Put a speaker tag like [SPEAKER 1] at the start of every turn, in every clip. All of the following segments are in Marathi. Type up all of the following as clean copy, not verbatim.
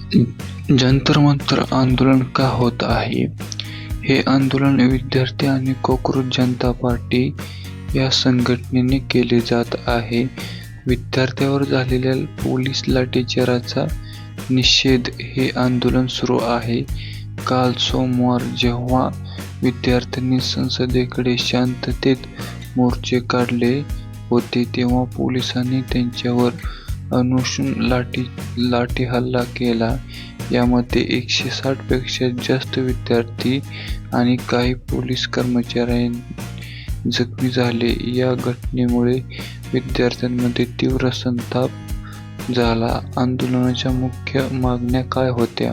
[SPEAKER 1] जंतर मंतर आंदोलन का होत आहे? हे आंदोलन विद्यार्थी आणि कॉकरोच जनता पार्टी या संघटनेने केले जात आहे. विद्यार्थ्यावर झालेल्या पोलीस लाठीचाराचा निषेध हे आंदोलन सुरू आहे. काल सोमवार जेव्हा विद्यार्थ्यांनी संसदेकडे शांततेत मोर्चे काढले होते तेव्हा पोलिसांनी त्यांच्यावर अनुशून लाठीहल्ला केला. यामध्ये 160 पेक्षा जास्त विद्यार्थी आणि काही पोलीस कर्मचारी जखमी झाले. या घटनेमुळे विद्यार्थ्यांमध्ये तीव्र संताप झाला. आंदोलनाच्या मुख्य मागण्या काय होत्या?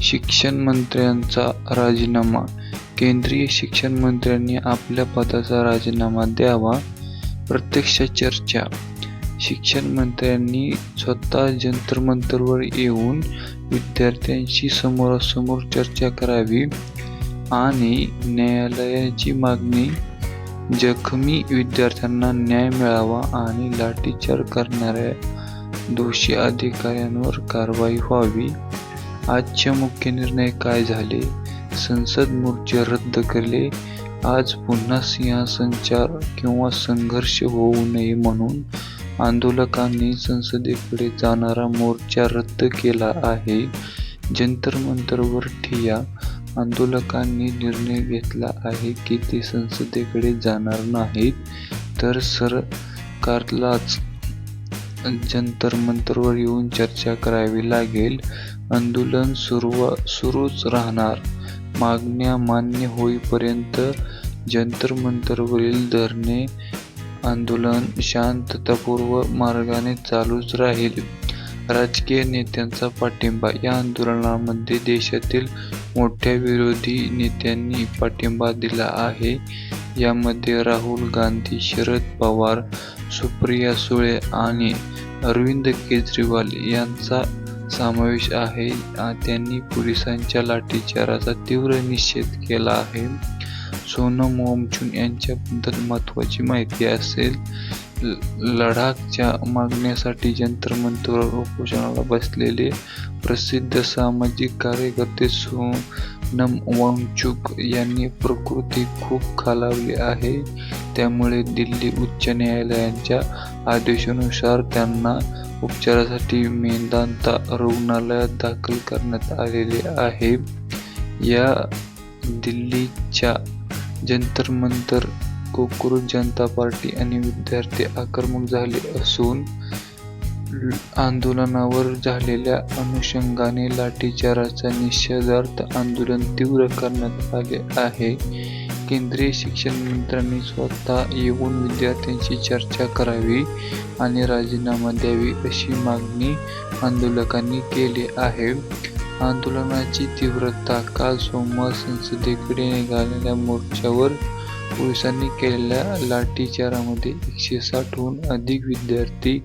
[SPEAKER 1] शिक्षण मंत्र्यांचा राजीनामा. केंद्रीय शिक्षण मंत्र्यांनी आपल्या पदाचा राजीनामा द्यावा. प्रत्यक्ष चर्चा. शिक्षण मंत्र्यांनी स्वतः जंतर मंतरवर येऊन विद्यार्थ्यांशी समोरासमोर चर्चा करावी आणि न्यायालयाची मागणी. जखमी विद्यार्थ्यांना न्याय मिळावा आणि लाठीचार करणाऱ्या दोषी अधिकाऱ्यांवर कारवाई व्हावी. आजचे मुख्य निर्णय काय झाले? संसद मोर्चे रद्द केले. आज पुन्हा सिंहासनचार किंवा संघर्ष होऊ नये म्हणून आंदोलकांनी संसदेकडे जाणारा मोर्चा रद्द केला आहे. जंतर मंतरवर ठिय्या. आंदोलकांनी निर्णय घेतला आहे की ते संसदेकडे जाणार नाहीत, तर सरकारलाच जंतर मंतरवर येऊन चर्चा करावी लागेल. आंदोलन सुरूच राहणार. मागण्या मान्य होईपर्यंत जंतर मंतरवरील धरणे आंदोलन शांततापूर्व मार्गाने चालूच राहील. राजकीय नेत्यांचा पाठिंबा. या आंदोलनामध्ये देशातील मोठ्या विरोधी नेत्यांनी पाठिंबा दिला आहे. यामध्ये राहुल गांधी, शरद पवार, सुप्रिया सुळे आणि अरविंद केजरीवाल यांचा समावेश आहे. त्यांनी पोलिसांच्या लाठीचाराचा तीव्र निषेध केला आहे. सोनम वांगचुक यांच्याबद्दल महत्त्वाची माहिती असेल. लडाखच्या मागण्यासाठी जंतर मंतरवर उपोषणाला बसलेले प्रसिद्ध सामाजिक कार्यकर्ते सोनम वांगचुक यांनी प्रकृती खूप खालावली आहे. त्यामुळे दिल्ली उच्च न्यायालयाच्या आदेशानुसार त्यांना उपचारासाठी मेदांता रुग्णालयात दाखल करण्यात आलेले आहे. या दिल्लीच्या जंतर मंतर कॉकरोच जनता पार्टी आणि विद्यार्थी आक्रमक झाले असून आंदोलनावर झालेल्या अनुषंगाने लाठीचाराच्या निषेधार्थ आंदोलन तीव्र करण्यात आले आहे. केंद्रीय शिक्षण मंत्र्यांनी स्वतः येऊन विद्यार्थ्यांशी चर्चा करावी आणि राजीनामा द्यावी अशी मागणी आंदोलकांनी केली आहे. आंदोलनाची तीव्रता. काल सोमवार संसदेकडे निघालेल्या मोर्चावर पोलिसांनी केलेल्या लाठीचारामध्ये 160हून अधिक विद्यार्थी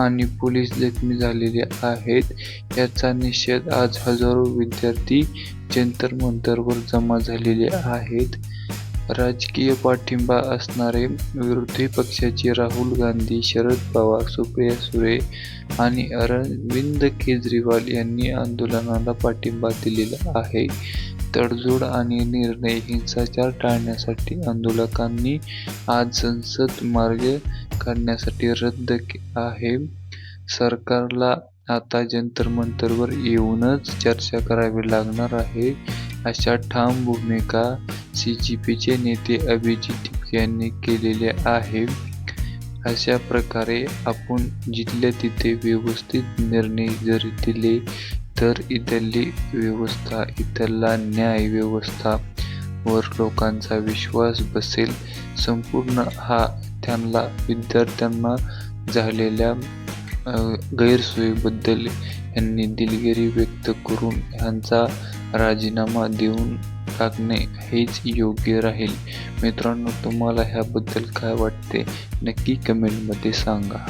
[SPEAKER 1] आणि पोलीस जखमी झालेले आहेत. याचा निषेध आज हजारो विद्यार्थी जंतर मंतरवर जमा झालेले आहेत. राजकीय पाठिंबा असणारे विरोधी पक्षाचे राहुल गांधी, शरद पवार, सुप्रिया सुळे आणि अरविंद केजरीवाल यांनी आंदोलनाला पाठिंबा दिलेला आहे. तडजोड आणि निर्णय. हिंसाचार टाळण्यासाठी आंदोलकांनी आज संसद मार्ग काढण्यासाठी रद्द आहे. सरकारला आता जंतर मंतरवर येऊनच चर्चा करावी लागणार आहे, अशा ठाम भूमिका CJPचे नेते अभिजित टिपके यांनी केलेले आहे. अशा प्रकारे आपण जिथल्या तिथे व्यवस्थित निर्णय जरी दिले तर इथली व्यवस्था, इथला न्याय व्यवस्था वर लोकांचा विश्वास बसेल. संपूर्ण त्यांना विद्यार्थ्यांना झालेल्या गैरसोयीबद्दल यांनी दिलगिरी व्यक्त करून ह्यांचा राजीनामा देऊन टाकणे हेच योग्य राहील. मित्रांनो, तुम्हाला ह्याबद्दल काय वाटते नक्की कमेंटमध्ये सांगा.